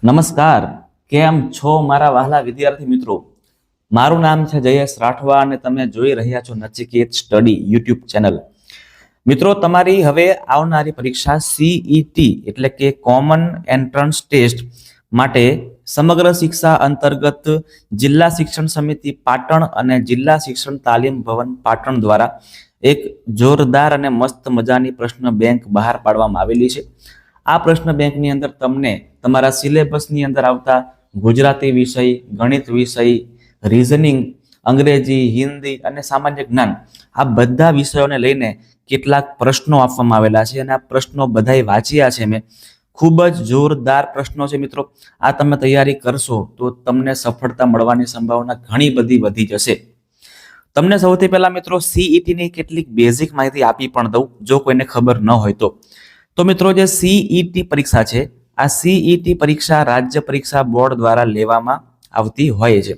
નમસ્કાર. કેમ છો મારા વહાલા વિદ્યાર્થી મિત્રો? મારું નામ છે જયેશ રાઠવા અને તમે જોઈ રહ્યા છો નચિકેત સ્ટડી યુટ્યુબ ચેનલ. મિત્રો, તમારી હવે આવનારી પરીક્ષા સીઈટી એટલે કે કોમન એન્ટ્રન્સ ટેસ્ટ માટે સમગ્ર શિક્ષા અંતર્ગત જિલ્લા શિક્ષણ સમિતિ પાટણ અને જિલ્લા શિક્ષણ તાલીમ ભવન પાટણ દ્વારા એક જોરદાર અને મસ્ત મજાની પ્રશ્ન બેંક બહાર પાડવામાં આવેલી છે. આ પ્રશ્ન બેંકની અંદર તમને તમારા સિલેબસની અંદર આવતા ગુજરાતી વિષય, ગણિત વિષય, રીઝનિંગ, અંગ્રેજી, હિન્દી અને સામાન્ય જ્ઞાન આ બધા વિષયોને લઈને કેટલાક પ્રશ્નો આપવામાં આવેલા છે અને આ પ્રશ્નો બધાય વાંચ્યા છે મેં. ખૂબ જ જોરદાર પ્રશ્નો છે મિત્રો. આ તમે તૈયારી કરશો તો તમને સફળતા મળવાની સંભાવના ઘણી બધી વધી જશે. તમને સૌથી પહેલા મિત્રો સીઈટીની કેટલીક બેઝિક માહિતી આપી પણ દઉં જો કોઈને ખબર ન હોય તો મિત્રો જે સીઈટી પરીક્ષા છે આ સીઈટી પરીક્ષા રાજ્ય પરીક્ષા બોર્ડ દ્વારા લેવામાં આવતી હોય છે.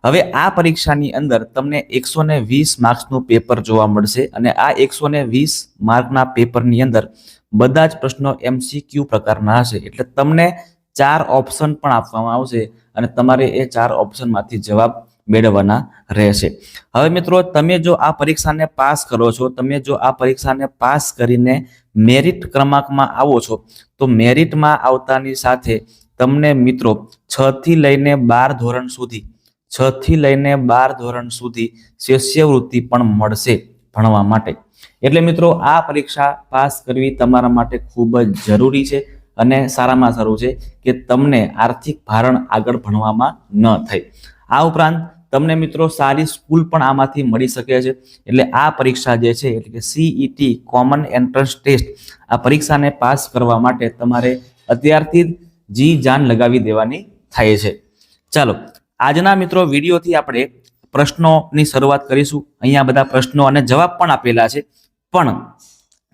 હવે આ પરીક્ષાની અંદર તમને 120 માર્ક્સનું પેપર જોવા મળશે અને આ 120 માર્કના પેપરની અંદર બધા જ પ્રશ્નો એમસીક્યુ પ્રકારના હશે. એટલે તમને 4 ઓપ્શન પણ આપવામાં આવશે અને તમારે એ 4 ઓપ્શનમાંથી જવાબ મેળવવાના રહેશે. હવે મિત્રો, તમે જો આ પરીક્ષાને પાસ કરો છો, તમે જો આ પરીક્ષાને પાસ કરીને મેરિટ ક્રમાંકમાં આવો છો તો મેરિટમાં આવતાની સાથે તમને મિત્રો 6 થી લઈને 12 ધોરણ સુધી શિષ્યવૃત્તિ પણ મળશે ભણવા માટે. એટલે મિત્રો, આ પરીક્ષા પાસ કરવી તમારા માટે ખૂબ જ જરૂરી છે અને સારામાં સારું છે કે તમને આર્થિક ભારણ આગળ ભણવામાં ન થાય. આ ઉપરાંત તમને મિત્રો સારી સ્કૂલ પણ આમાંથી મળી શકે છે. એટલે આ પરીક્ષા જે છે એટલે કે સીઈટી કોમન એન્ટ્રન્સ ટેસ્ટ આ પરીક્ષાને પાસ કરવા માટે તમારે અત્યારથી જ જી જાન લગાવી દેવાની થાય છે. ચાલો, આજના મિત્રો વિડીયોથી આપણે પ્રશ્નોની શરૂઆત કરીશું. અહીંયા બધા પ્રશ્નો અને જવાબ પણ આપેલા છે, પણ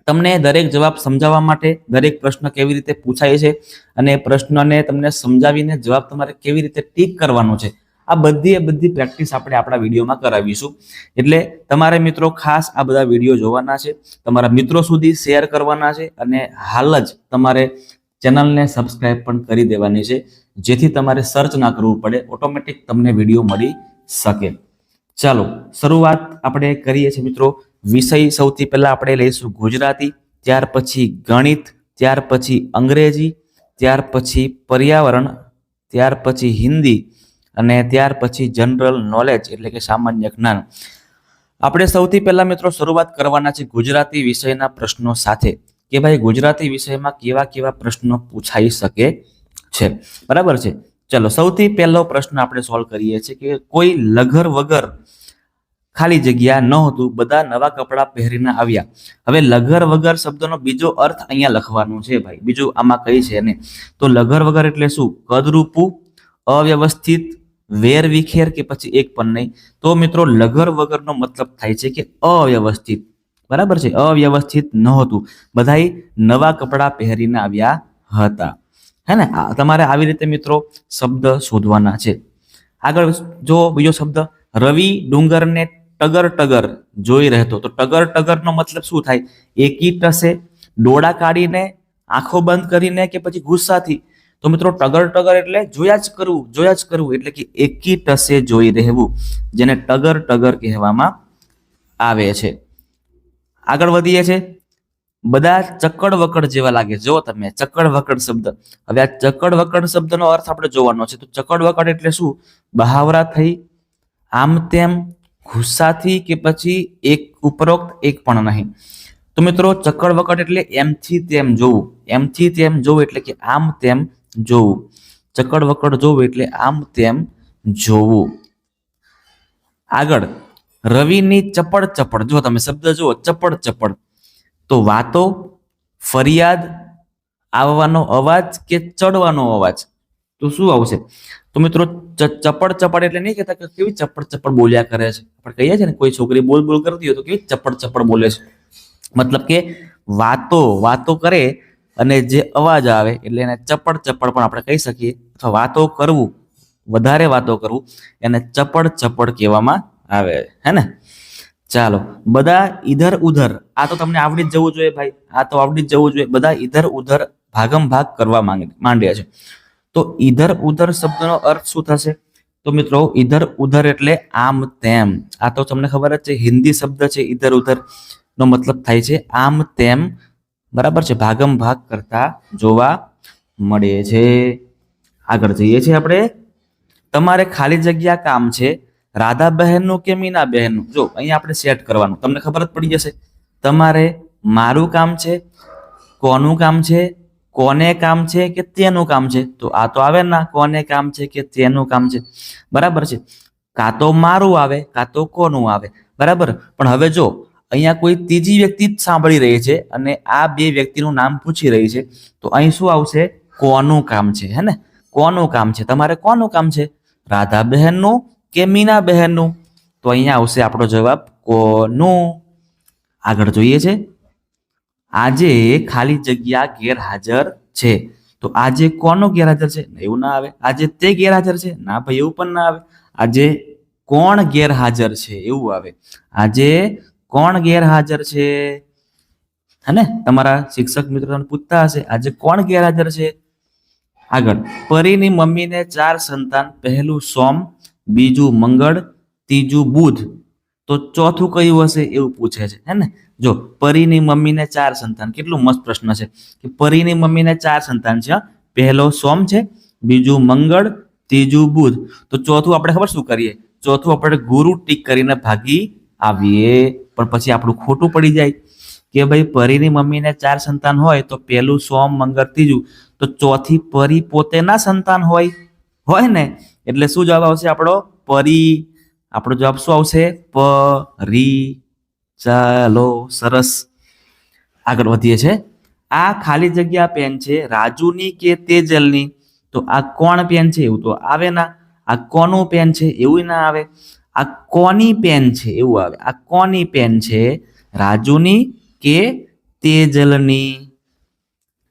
તમને દરેક જવાબ સમજાવવા માટે દરેક પ્રશ્ન કેવી રીતે પૂછાય છે અને પ્રશ્નને તમને સમજાવીને જવાબ તમારે કેવી રીતે ટીક કરવાનો છે આ બધી પ્રેક્ટિસ આપણે આપણા વિડીયોમાં કરાવીશું. એટલે તમારે મિત્રો ખાસ આ બધા વિડીયો જોવાના છે, તમારા મિત્રો સુધી શેર કરવાના છે અને હાલ જ તમારે ચેનલને સબસ્ક્રાઇબ પણ કરી દેવાની છે, જેથી તમારે સર્ચ ના કરવું પડે, ઓટોમેટિક તમને વિડીયો મળી શકે. ચાલો, શરૂઆત આપણે કરીએ છીએ મિત્રો. વિષય સૌથી પહેલા આપણે લઈશું ગુજરાતી, ત્યાર પછી ગણિત, ત્યાર પછી અંગ્રેજી, ત્યાર પછી પર્યાવરણ, ત્યાર પછી હિન્દી અને ત્યાર પછી જનરલ નોલેજ એટલે કે સામાન્ય જ્ઞાન. આપણે સૌથી પહેલા મિત્રો શરૂઆત કરવાના છે ગુજરાતી વિષયના પ્રશ્નો સાથે કે ભાઈ ગુજરાતી વિષયમાં કેવા કેવા પ્રશ્નો પૂછાઈ શકે છે. બરાબર છે. ચલો, સૌથી પહેલો પ્રશ્ન આપણે સોલ્વ કરીએ છીએ કે કોઈ લઘર વગર ખાલી જગ્યા ન હતું, બધા નવા કપડાં પહેરીને આવ્યા. હવે લઘર વગર શબ્દનો બીજો અર્થ અહીંયા લખવાનો છે ભાઈ. બીજું આમાં કઈ છે ને, તો લઘર વગર એટલે શું? કદરૂપું, અવ્યવસ્થિત, વેર વિખેર કે પછી એક પણ નહીં. તો મિત્રો લઘર વગરનો મતલબ થાય છે કે અવ્યવસ્થિત. બરાબર છે, અવ્યવસ્થિત નહોતું, બધાય નવા કપડાં પહેરીને આવ્યા હતા. હે ને? તમારે આવી રીતે મિત્રો શબ્દ શોધવાના છે. આગળ જો બીજો શબ્દ, રવિ ડુંગરને ટગર ટગર જોઈ રહેતો. તો ટગર ટગર નો મતલબ શું થાય? એકી ટસે, ડોળા કાઢીને, આંખો બંધ કરીને કે પછી ગુસ્સાથી. તો મિત્રો ટગર ટગર એટલે જોયા જ કરવું એટલે કે એકી ટસે જોઈ રહેવું, જેને ટગર ટગર કહેવામાં આવે છે. આગળ વધીએ છે. બધા ચક્કડ વકડ જેવા લાગે. જો તમે ચક્કડ વકડ શબ્દ, હવે આ ચક્કડ વકડ શબ્દનો અર્થ આપણે જોવાનો છે. તો ચક્કડ વકડ એટલે શું? બહાવરા થઈ, આમ તેમ, ગુસ્સાથી કે પછી એક ઉપરોક્ત એક પણ નહીં. તો મિત્રો ચક્કડ વકડ એટલે એમથી તેમ જોવું. એમથી તેમ જોવું એટલે કે આમ તેમ જોવું. ચક્કડ વકડ જોવું એટલે આમ તેમ જોવું. આગળ, રવિની ચપડ ચપડ. જો તમે શબ્દ જુઓ, ચપડ ચપડ, તો વાતો, ફરિયાદ, આવવાનો અવાજ કે ચડવાનો અવાજ. તો શું આવશે? તો મિત્રો ચપડ ચપડ એટલે નહીં કહેતા કે કેવી ચપડ ચપડ બોલ્યા કરે છે. આપણે કહીએ છીએ ને કોઈ છોકરી બોલ બોલ કરતી હોય તો કેવી ચપડ ચપડ બોલે છે. મતલબ કે વાતો કરે અને જે અવાજ આવે એટલે એને ચપડ ચપડ પણ આપણે કહી શકીએ. અથવા વાતો કરવું, વધારે વાતો કરવું એને ચપડ ચપડ કહેવામાં આવે. હે ને? ચાલો, બધા ઇધર ઉધર. આ તો તમને આવડી જ જવું જોઈએ ભાઈ, આ તો આવડી જ જવું જોઈએ. બધા ઇધર ઉધર ભાગમ ભાગ કરવા માંડ્યા છે. તો ઈધર ઉધર શબ્દનો અર્થ શું થશે? તો મિત્રો ઈધર ઉધર એટલે આમ તેમ. આ તો તમને ખબર જ છે, હિન્દી શબ્દ છે ઈધર ઉધર નો મતલબ થાય છે આમ તેમ, બરાબર છે, ભાગમ ભાગ કરતા જોવા મળે છે. આગળ જઈએ છીએ આપણે. તમારે ખાલી જગ્યા કામ છે રાધા બહેનનું કે મીના બહેનનું? જો અહીંયા આપણે સેટ કરવાનું, તમને ખબર જ પડી જશે. તમારે મારું કામ છે, કોનું કામ છે, કોને કામ છે કે તેનું કામ છે? તો આ તો આવે ના, કોને કામ છે કે તેનું કામ છે, બરાબર છે. કાં તો મારું આવે કાં તો કોનું આવે, બરાબર. પણ હવે જો અહીંયા કોઈ ત્રીજી વ્યક્તિ જ સાંભળી રહી છે અને આ બે વ્યક્તિનું નામ પૂછી રહી છે, તો અહીં શું આવશે? કોનું કામ છે, હે ને? કોનું કામ છે? તમારે કોનું કામ છે, રાધા બહેનનું કે મીના બહેનનું? તો અહીંયા આવશે આપણો જવાબ કોનું. આગળ જોઈએ છે. આજે ખાલી જગ્યા ગેરહાજર છે. તો આજે કોનો ગેરહાજર છે? એવું ના આવે. આજે તે ગેરહાજર છે? ના ભાઈ, એવું પણ ના આવે. આજે કોણ ગેરહાજર છે એવું આવે. આજે કોણ ગેરહાજર છે, હે ને? તમારા શિક્ષક મિત્રો તમને પૂછતા હશે આજે કોણ ગેરહાજર છે. આગળ, પરીની મમ્મીને 4 સંતાન, પહેલું સોમ, બીજું મંગળ, ત્રીજું બુધ, તો ચોથું કયું હશે એવું પૂછે છે, હે ને? જો પરીની મમ્મીને 4 સંતાન, કેટલું મસ્ત પ્રશ્ન છે કે પરીની મમ્મીને 4 સંતાન છે. પહેલો સોમ છે, બીજું મંગળ, ત્રીજું બુધ, તો ચોથું આપણે ખબર શું કરીએ? ચોથું આપણે ગુરુ ટીક કરીને ભાગી આવીએ. પણ પછી આપણું ખોટું પડી જાય કે ભાઈ પરીની મમ્મીને 4 સંતાન હોય તો પહેલું સોમ મંગળ ત્રીજું, તો ચોથી પરી પોતે ના સંતાન હોય ને, એટલે શું જવાબ આવશે આપણો? પરી. આપણો જવાબ શું આવશે? પરી. ચાલો, સરસ. આગળ વધીએ છે. આ ખાલી જગ્યા પેન છે રાજુની કે તેજલની? તો આ કોણ પેન છે એવું તો આવે ના. આ કોનું પેન છે એવું ના આવે. આ કોની પેન છે એવું આવે. આ કોની પેન છે, રાજુની કે તેજલની?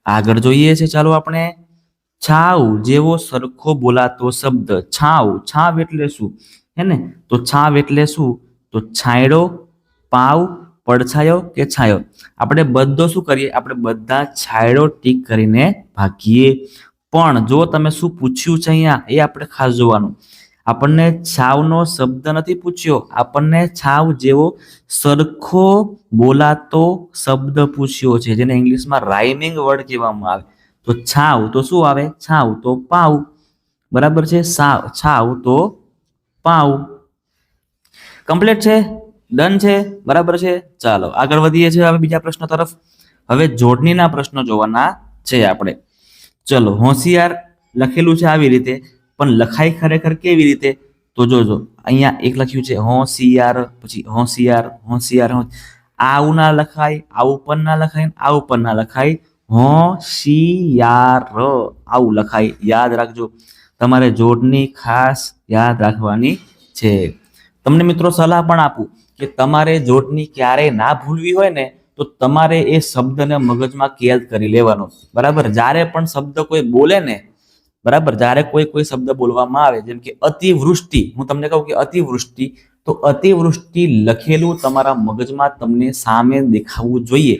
આગળ જોઈએ છે. ચાલો આપણે. છાવ જેવો સરખો બોલાતો શબ્દ. છાવ એટલે શું, હે ને? તો છાવ એટલે શું? તો છાંયડો, પાવ, પડછાયો કે છાયો? આપણે બધો શું કરીએ? આપણે બધા છાંયડો ટીક કરીને ભાગીએ. પણ જો તમે શું પૂછ્યું છે અહીંયા એ આપણે ખાસ જોવાનું. આપણને છાવનો શબ્દ નથી પૂછ્યો, આપણને છાવ જેવો સરખો બોલાતો શબ્દ પૂછ્યો છે, જેને ઇંગ્લિશમાં રાઇમિંગ વર્ડ કહેવામાં આવે. તો છાવ તો શું આવે? છાવ તો પાવ, બરાબર છે. છાવ તો પાવ. કમ્પ્લીટ છે, ડન છે, બરાબર છે. ચાલો આગળ વધીએ છીએ હવે બીજા પ્રશ્ન તરફ. હવે જોડણીના પ્રશ્નો જોવાના છે આપણે. ચલો, હોશિયાર લખેલું છે આવી રીતે, પણ લખાય ખરેખર કેવી રીતે? તો જોજો, અહીંયા એક લખ્યું છે હોશિયાર, પછી હોશિયાર હોશિયાર. આવું ના લખાય, આવું પણ ના લખાય, આવું પણ ના લખાય. હોશિયાર આવું લખાય. યાદ રાખજો, તમારે જોડણી ખાસ યાદ રાખવાની છે. તમને મિત્રો સલાહ પણ આપું કે તમારે જોડણી ક્યારેય ના ભૂલવી હોય ને, તો તમારે એ શબ્દને મગજમાં કેદ કરી લેવાનો, બરાબર. જ્યારે પણ શબ્દ કોઈ બોલે ને, બરાબર, જ્યારે કોઈ શબ્દ બોલવામાં આવે, જેમ કે અતિવૃષ્ટિ, હું તમને કહું કે અતિવૃષ્ટિ, તો અતિવૃષ્ટિ લખેલું તમારા મગજમાં તમને સામે દેખાવું જોઈએ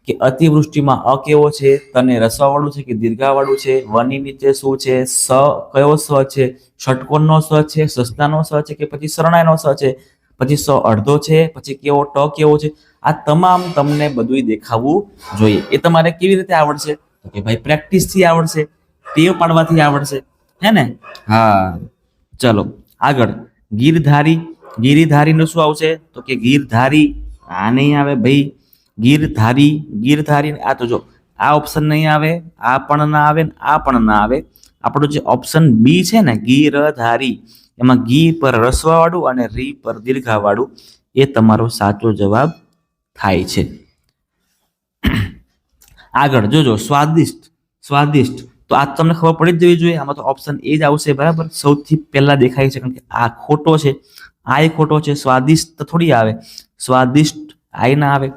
કે અતિવૃષ્ટિમાં અ કેવો છે, તને રસવાવાળું છે કે દીર્ઘાવાળું છે, વની નીચે શું છે, સ કયો સ છે, ષટકોણનો સ છે, સસ્તાનો સ છે કે પછી શરણાઈનો સ છે, પછી સ અડધો છે, પછી કેવો ટ કેવો છે, આ તમામ તમને બધું દેખાવું જોઈએ. એ તમારે કેવી રીતે આવડશે? તો કે ભાઈ પ્રેક્ટિસથી આવડશે, ટેવ પાડવાથી આવડશે, હે ને? હા. ચલો આગળ. ગીરધારીનું શું આવશે? તો કે ગીરધારી. આ નહીં આવે ભાઈ. ગીરધારી આ તો જો આ ઓપ્શન નહીં આવે, આ પણ ના આવે, આ પણ ના આવે. આપણો જે ઓપ્શન બી છે ને, ગીરધારી, એમાં ગી પર રસવાવાળું અને રી પર દીર્ઘાવાળું, એ તમારો સાચો જવાબ થાય છે. આગળ જોજો, સ્વાદિષ્ટ, તો આ તમને ખબર પડી જ જવી જોઈએ. આમાં તો ઓપ્શન એ જ આવશે, બરાબર. સૌથી પહેલા દેખાય છે, કારણ કે આ ખોટો છે, આ એ ખોટો છે. સ્વાદિષ્ટ થોડી આવે, સ્વાદિષ્ટ આ ના આવે.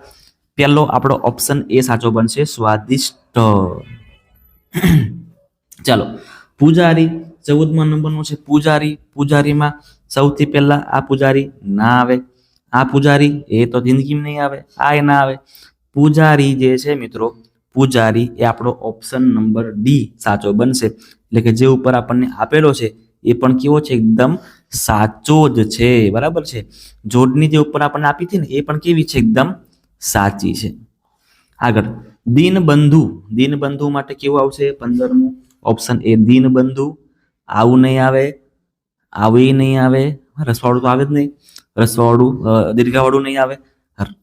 પહેલો આપણો ઓપ્શન એ સાચો બનશે, સ્વાદિષ્ટ. ચાલો, પૂજારી 14મા નંબરનો છે પૂજારી. પૂજારીમાં સૌથી પહેલા આ પૂજારી ના આવે. આ પૂજારી એ તો જિંદગીમાં નહીં આવે, આ એ ના આવે. પૂજારી જે છે મિત્રો, પૂજારી એ આપણો ઓપ્શન નંબર ડી સાચો બનશે. એટલે કે જે ઉપર આપણને આપેલો છે એ પણ કેવો છે? એકદમ સાચો જ છે, બરાબર છે. જોડની જે ઉપર આપણને આપી હતી ને એ પણ કેવી છે? એકદમ સાચી છે. આગળ દીનબંધુ, દીનબંધુ માટે કેવું આવશે? 15મું ઓપ્શન એ દીનબંધુ. આવું નહીં આવે, આવું નહીં આવે, રસવાળું તો આવે જ નહીં, રસવાળું દીર્ઘાવાળું નહીં આવે,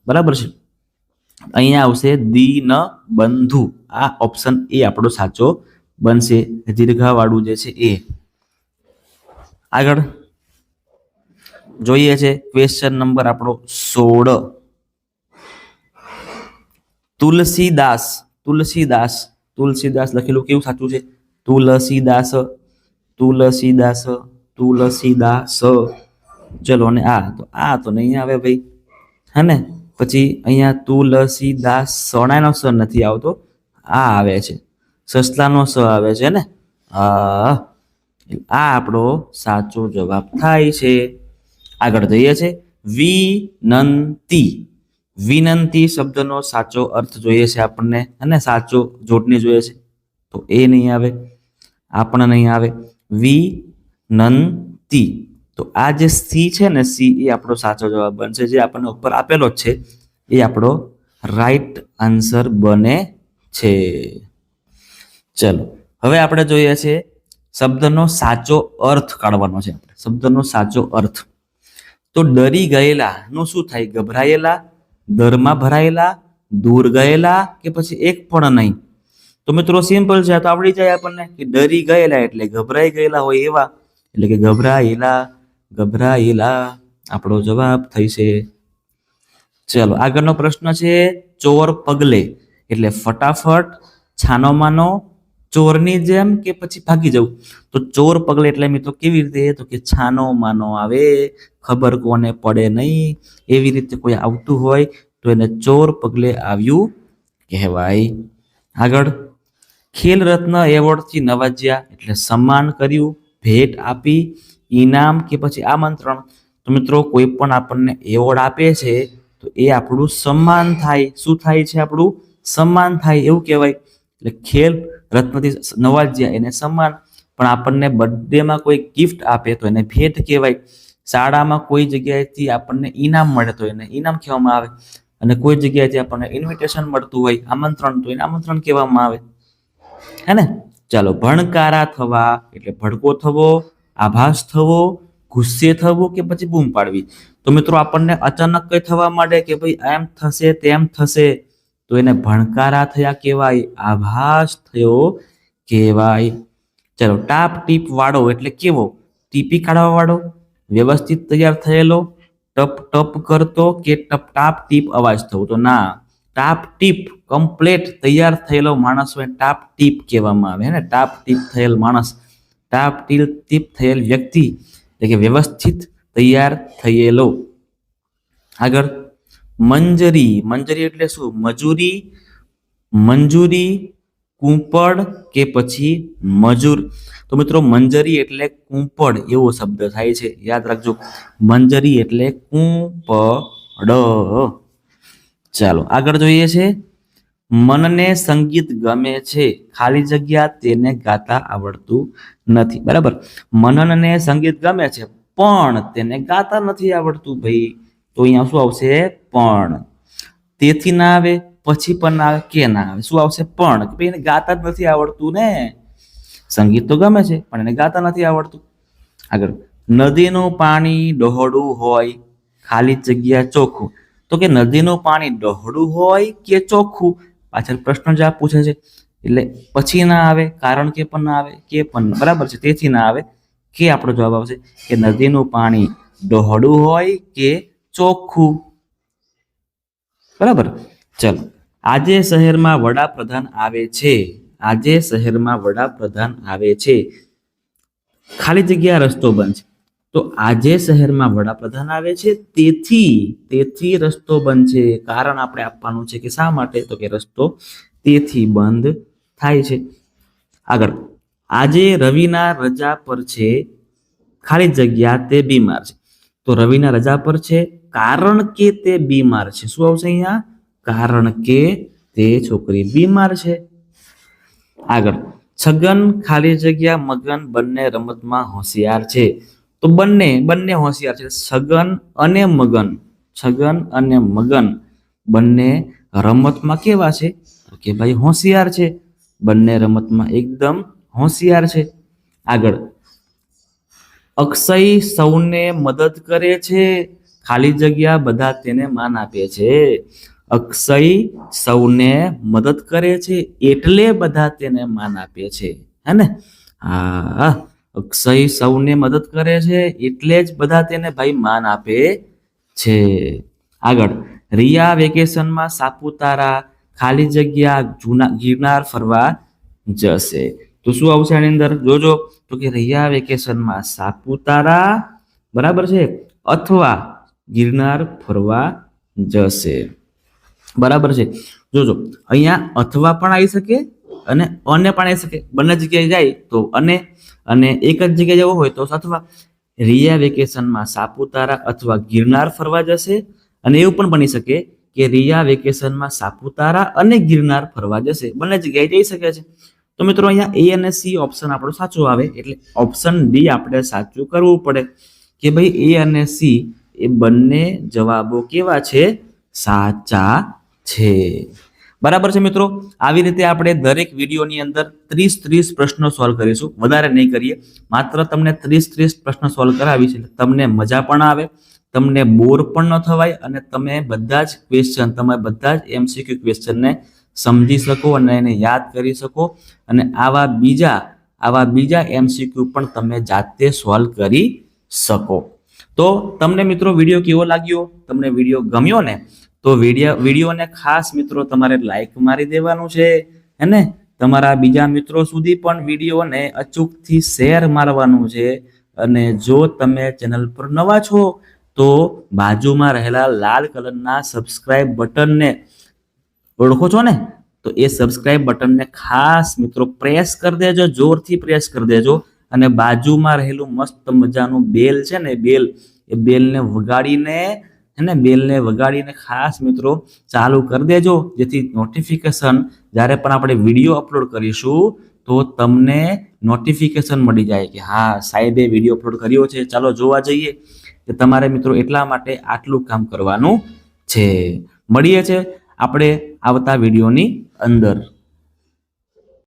બરાબર છે. અહીંયા આવશે દીનબંધુ. આ ઓપ્શન એ આપણો સાચો બનશે, દીર્ઘાવાળું જે છે એ. આગળ જોઈએ છે ક્વેશ્ચન નંબર આપણો 16. તુલસીદાસ, તુલસીદાસ, તુલસીદાસ લખેલું કેવું સાચું છે? તુલસીદાસ, તુલસીદાસ, તુલસીદાસ. ચલો, અને આ તો નહીં આવે ભાઈ, હે ને. પછી અહીંયા તુલસીદાસ, સોનાનો સ નથી આવતો, આ આવે છે, સસલાનો સ આવે છે ને. આ આપણો સાચો જવાબ થાય છે. આગળ જઈએ છે વિનંતી. વિનંતી શબ્દનો સાચો અર્થ જોઈએ છે આપણને, અને સાચો જોડણી જોઈએ છે, તો એ નહીં આવે, આ પણ નહીં આવે. વિનંતી, તો આ જે સી છે ને, સી એ આપણો સાચો જવાબ બનશે. જે આપણને ઉપર આપેલો જ છે એ આપણો રાઈટ આન્સર બને છે. ચલો, હવે આપણે જોઈએ છે શબ્દનો સાચો અર્થ કાઢવાનો છે. શબ્દનો સાચો અર્થ તો ડરી ગયેલા નું શું થાય? ગભરાયેલા, ડરમાં ભરાયેલા, દૂર ગયેલા, કે પછી એક પણ નહીં? તો મિત્રો સિમ્પલ છે, તો આવડી જાય આપણને કે ડરી ગયેલા એટલે ગભરાઈ ગયેલા હોય એવા, એટલે કે ગભરાયેલા, ગભરાયેલા આપણો જવાબ થશે. ચલો, આગળનો પ્રશ્ન છે ચોર પગલે એટલે ફટાફટ, છાનો માનો, ચોરની જેમ, કે પછી ભાગી જવું? તો ચોર પગલે એટલે મિત્રો કેવી રીતે? તો કે છાનો માનો આવે, ખબર કોને પડે નહીં, એવી રીતે કોઈ આવતું હોય તો એને ચોર પગલે આવ્યું કહેવાય. આગળ ખેલ રત્ન એવોર્ડથી નવાજ્યા એટલે સન્માન કર્યું, ભેટ આપી, ઇનામ, કે પછી આમંત્રણ? તો મિત્રો કોઈ પણ આપણને એવોર્ડ આપે છે તો એ આપણું સન્માન થાય. શું થાય છે? આપણું સન્માન થાય એવું કહેવાય. એટલે ખેલ રત્નથી નવાજ્યા એને સન્માન, પણ આપણને બર્થડેમાં કોઈ ગિફ્ટ આપે તો એને ભેટ કહેવાય. શાળામાં કોઈ જગ્યાએથી આપણને ઇનામ મળે તો એને ઇનામ કહેવામાં આવે, અને કોઈ જગ્યાએથી આપણને ઇન્વિટેશન મળતું હોય, આમંત્રણ, તો એને આમંત્રણ કહેવામાં આવે, હે ને. ચાલો, ભણકારા થવા એટલે ભડકો થવો, આભાસ થવો, ગુસ્સે થવો, કે પછી બૂમ પાડવી? તો મિત્રો આપણને અચાનક કઈ થવા માંડે કે ભાઈ એમ થશે તેમ થશે, તો એને ભણકારા થયા કહેવાય, આભાસ થયો કહેવાય. ચલો, ટાપ ટીપ વાળો એટલે કેવો? ટીપી કાઢવા વાળો, વ્યવસ્થિત તૈયાર થયેલો, ટપ ટપ કરતો, કે ટપ ટાપ ટીપ અવાજ થવો? તો ના, ટાપ ટીપ કમ્પ્લેટ તૈયાર થયેલો માણસ હોય ટાપ ટીપ કહેવામાં આવે, ને ટાપ ટીપ થયેલ માણસ, ટાપ ટીપ થયેલ વ્યક્તિ એટલે કે વ્યવસ્થિત તૈયાર થયેલો. આગળ મંજરી, મંજરી એટલે શું? મજૂરી, મંજૂરી, કૂંપડ, કે પછી મજૂર? તો મિત્રો મંજરી એટલે કૂંપડ એવો શબ્દ થાય છે, યાદ રાખજો. મંજરી એટલે કૂંપડ. ચાલો, આગળ જોઈએ છે મનને સંગીત ગમે છે, ખાલી જગ્યા તેને ગાતા આવડતું નથી. બરાબર, મનનને સંગીત ગમે છે પણ તેને ગાતા નથી આવડતું ભાઈ. તો અહીંયા શું આવશે? પણ. તેથી ના આવે, પછી પણ ના આવે, કે ના આવે? શું આવશે? પણ. કે ભાઈ એને ગાતા જ નથી આવડતું ને. સંગીત તો ગમે છે પણ એને ગાતા નથી આવડતું. આગળ નદીનું પાણી ડહોળું હોય, ખાલી જગ્યા ચોખ્ખું? તો કે નદીનું પાણી ડહોળું હોય કે ચોખ્ખું? પાછળ પ્રશ્ન જ પૂછે છે, એટલે પછી ના આવે, કારણ કે પણ ના આવે, કે પણ. બરાબર છે, તેથી ના આવે, કે આપણો જવાબ આવશે કે નદીનું પાણી ડહોળું હોય કે ચોખ્ખું. બરાબર. ચલો, આજે શહેરમાં વડાપ્રધાન આવે છે, આજે શહેરમાં વડાપ્રધાન આવે છે, ખાલી જગ્યા રસ્તો બંધ છે? તો આજે શહેરમાં વડાપ્રધાન આવે છે તેથી રસ્તો બંધ છે. કારણ આપણે આપવાનું છે કે શા માટે? તો કે રસ્તો તેથી બંધ થાય છે. આગળ આજે રવિના રજા પર છે, ખાલી જગ્યા તે બીમાર છે? તો રવિના રજા પર છે કારણ કે તે બીમાર છે. શું આવશે અહીંયા? કારણ કે તે છોકરી બીમાર છે. આગળ છગન ખાલી જગ્યા મગન બંને રમતમાં હોશિયાર છે. તો બંને હોશિયાર છે. છગન અને મગન બંને રમતમાં કેવા છે? તો કે ભાઈ હોશિયાર છે. બંને રમતમાં એકદમ હોશિયાર છે. આગળ, અક્ષય સૌને મદદ કરે છે. ખાલી જગ્યા બધા તેને માન આપે છે. અક્ષય સૌને મદદ કરે છે એટલે બધા તેને માન આપે છે. હે ને? હા, અક્ષય સૌને મદદ કરે છે એટલે જ બધા તેને ભાઈ માન આપે છે. આગળ, રિયા વેકેશનમાં સાપુતારા ખાલી જગ્યા ગિરનાર ફરવા જશે. તો શું આવશે આની અંદર? જોજો. તો કે રિયા વેકેશનમાં સાપુતારા, બરાબર છે, અથવા ગિરનાર ફરવા જશે. બરાબર છે. જોજો, અહીંયા અથવા પણ આવી શકે અને પણ આવી શકે. બંને જગ્યાએ જાય તો અને એક જ જગ્યાએ જવું હોય તો અથવા. રિયા વેકેશનમાં સાપુતારા અથવા ગિરનાર ફરવા જશે. અને એવું પણ બની શકે કે રિયા વેકેશનમાં સાપુતારા અને ગિરનાર ફરવા જશે. બંને જગ્યાએ જઈ શકે છે. તો મિત્રો અહીંયા એ અને સી ઓપ્શન આપણો સાચો આવે, એટલે ઓપ્શન ડી આપણે સાચું કરવું પડે કે ભાઈ એ અને સી એ બંને જવાબો કેવા છે? સાચા છે. બરાબર છે મિત્રો. આવી રીતે આપણે દરેક વિડીયોની અંદર 30 પ્રશ્નો સોલ્વ કરીશું. વધારે નહીં કરીએ, માત્ર તમને 30 પ્રશ્નો સોલ્વ કરાવીશ એટલે તમને મજા પણ આવે, તમને બોર પણ ન થવાય અને તમે બધા જ એમસીક્યુ ક્વેશ્ચનને સમજી શકો અને એને યાદ કરી શકો અને આવા બીજા એમસીક્યુ પણ તમે જાતે સોલ્વ કરી શકો. તો તમને મિત્રો વિડીયો કેવો લાગ્યો? તમને વિડીયો ગમ્યો ને? તો વિડીયોને ખાસ મિત્રો તમારે લાઈક મારી દેવાનું છે, હે ને? તમારા બીજા મિત્રો સુધી પણ વિડીયોને અચૂકથી શેર મારવાનું છે. અને જો તમે ચેનલ પર નવા છો તો બાજુમાં રહેલા લાલ કલરના સબસ્ક્રાઇબ બટનને ઓળખો છો ને? તો એ સબસ્ક્રાઇબ બટનને ખાસ મિત્રો પ્રેસ કરી દેજો, જોરથી પ્રેસ કરી દેજો. અને બાજુમાં રહેલું મસ્ત મજાનું બેલ છે ને, એ બેલને વગાડીને ખાસ મિત્રો ચાલુ કરી દેજો, જેથી નોટિફિકેશન જ્યારે પણ આપણે વિડીયો અપલોડ કરીશું તો તમને નોટિફિકેશન મળી જાય કે હા સાહેબે વિડીયો અપલોડ કર્યો છે, ચાલો જોવા જઈએ. કે તમારે મિત્રો એટલા માટે આટલું કામ કરવાનું છે. મળીએ છે આપણે આવતા વિડીયોની અંદર.